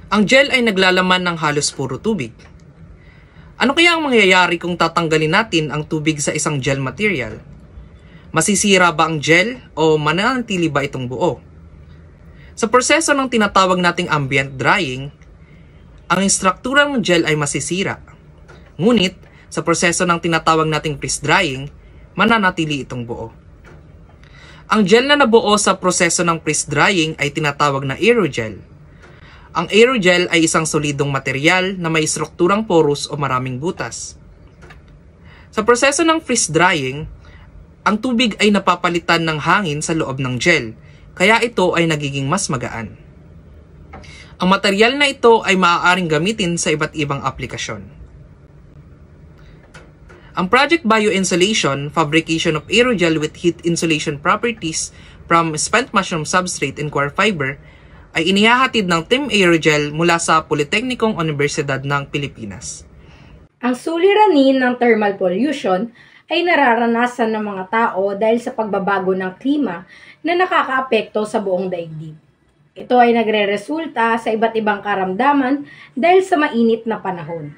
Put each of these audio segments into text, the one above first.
Ang gel ay naglalaman ng halos puro tubig. Ano kaya ang mangyayari kung tatanggalin natin ang tubig sa isang gel material? Masisira ba ang gel o mananatili ba itong buo? Sa proseso ng tinatawag nating ambient drying, ang struktura ng gel ay masisira. Ngunit, sa proseso ng tinatawag nating freeze drying, mananatili itong buo. Ang gel na nabuo sa proseso ng freeze drying ay tinatawag na aerogel. Ang aerogel ay isang solidong material na may strukturang porous o maraming butas. Sa proseso ng freeze drying, ang tubig ay napapalitan ng hangin sa loob ng gel, kaya ito ay nagiging mas magaan. Ang material na ito ay maaaring gamitin sa iba't ibang aplikasyon. Ang Project Bioinsulation, fabrication of aerogel with heat insulation properties from spent mushroom substrate and core fiber, ay inihahatid ng Team Aerogel mula sa Politeknikong Universidad ng Pilipinas. Ang suliranin ng thermal pollution ay nararanasan ng mga tao dahil sa pagbabago ng klima na nakakaapekto sa buong daigdig. Ito ay nagre-resulta sa iba't ibang karamdaman dahil sa mainit na panahon.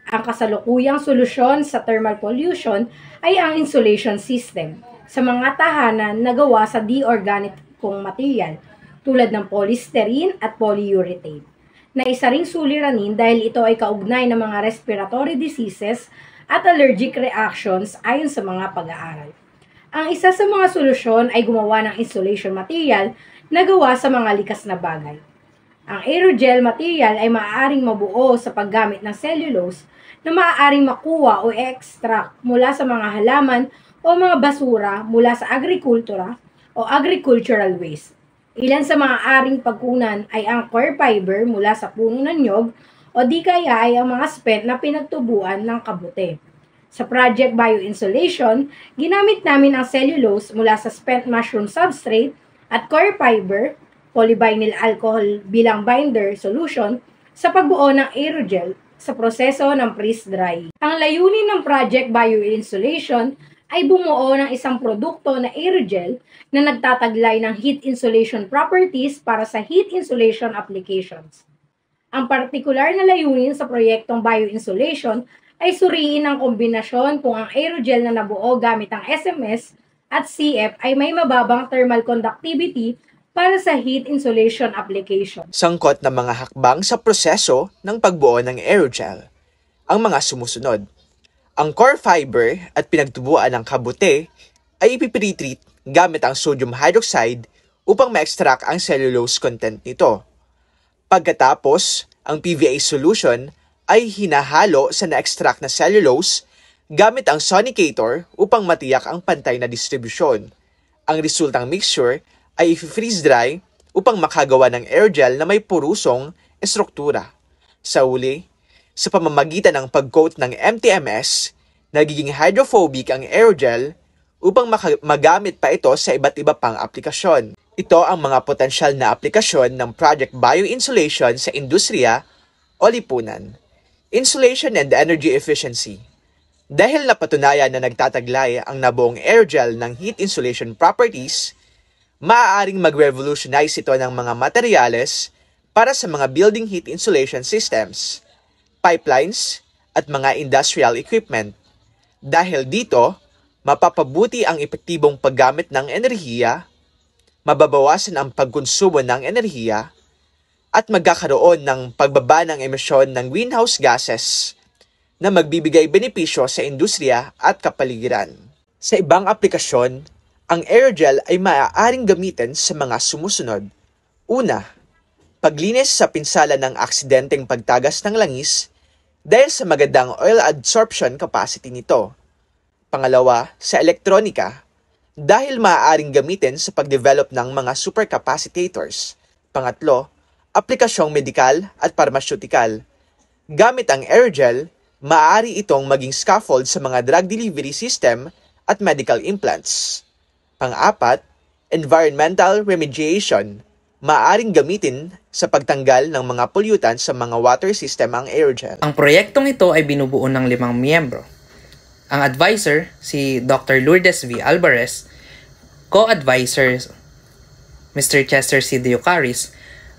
Ang kasalukuyang solusyon sa thermal pollution ay ang insulation system sa mga tahanan na gawa sa di-organikong material tulad ng polystyrene at polyurethane, na isa ring suliranin dahil ito ay kaugnay ng mga respiratory diseases at allergic reactions ayon sa mga pag-aaral. Ang isa sa mga solusyon ay gumawa ng insulation material na gawa sa mga likas na bagay. Ang aerogel material ay maaaring mabuo sa paggamit ng cellulose na maaaring makuha o extract mula sa mga halaman o mga basura mula sa agrikultura o agricultural waste. Ilan sa mga aring pagkunan ay ang core fiber mula sa puno ng nyog o di kaya ay ang mga spent na pinagtubuan ng kabute. Sa Project Bioinsulation, ginamit namin ang cellulose mula sa spent mushroom substrate at core fiber, polyvinyl alcohol bilang binder solution sa pagbuo ng aerogel sa proseso ng freeze drying. Ang layunin ng Project Bioinsulation ay bumuo ng isang produkto na aerogel na nagtataglay ng heat insulation properties para sa heat insulation applications. Ang partikular na layunin sa proyektong bioinsulation ay suriin ang kombinasyon kung ang aerogel na nabuo gamit ang SMS at CF ay may mababang thermal conductivity para sa heat insulation application. Sangkot na mga hakbang sa proseso ng pagbuo ng aerogel. Ang mga sumusunod. Ang core fiber at pinagtubuan ng kabute ay ipipretreat gamit ang sodium hydroxide upang ma-extract ang cellulose content nito. Pagkatapos, ang PVA solution ay hinahalo sa na-extract na cellulose gamit ang sonicator upang matiyak ang pantay na distribusyon. Ang resultang mixture ay i-freeze dry upang makagawa ng aerogel na may porusong estruktura. Sa uli, sa pamamagitan ng pag-coat ng MTMS, nagiging hydrophobic ang aerogel upang magamit pa ito sa iba't iba pang aplikasyon. Ito ang mga potensyal na aplikasyon ng Project Bioinsulation sa industriya o lipunan. Insulation and energy efficiency. Dahil napatunayan na nagtataglay ang nabuong aerogel ng heat insulation properties, maaaring mag-revolutionize ito ng mga materyales para sa mga building heat insulation systems, pipelines, at mga industrial equipment. Dahil dito, mapapabuti ang epektibong paggamit ng enerhiya, mababawasan ang pagkonsumo ng enerhiya, at magkakaroon ng pagbaba ng emisyon ng greenhouse gases na magbibigay benepisyo sa industriya at kapaligiran. Sa ibang aplikasyon, ang aerogel ay maaaring gamitin sa mga sumusunod. Una, paglinis sa pinsala ng aksidenteng pagtagas ng langis dahil sa magandang oil adsorption capacity nito. Pangalawa, sa elektronika, dahil maaaring gamitin sa pagdevelop ng mga supercapacitors. Pangatlo, aplikasyong medikal at pharmaceutical. Gamit ang aerogel, maaari itong maging scaffold sa mga drug delivery system at medical implants. Pang-apat, environmental remediation. Maaaring gamitin sa pagtanggal ng mga pollutant sa mga water system ang aerogel. Ang proyektong ito ay binubuo ng 5 miyembro. Ang advisor, si Dr. Lourdes V. Alvarez, co-advisor, Mr. Chester C. Diocaris,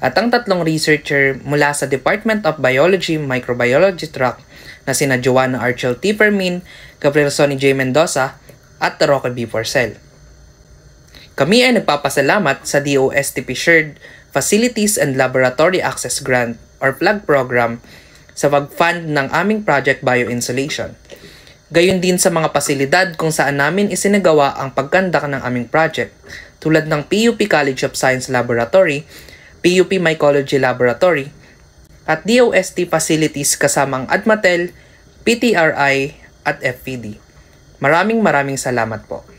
At ang tatlong researcher mula sa Department of Biology Microbiology Track na sina Joanna Archel T. Fermin, Gabriel Sonny J. Mendoza at Roque B. Porcel. Kami ay nagpapasalamat sa DOSTP Shared Facilities and Laboratory Access Grant or FLAG program sa pag-fund ng aming project Bioinsulation. Gayon din sa mga pasilidad kung saan namin isinagawa ang pagkandak ng aming project tulad ng PUP College of Science Laboratory, PUP Mycology Laboratory, at DOST facilities kasamang ADMATEL, PTRI at FPD. Maraming salamat po.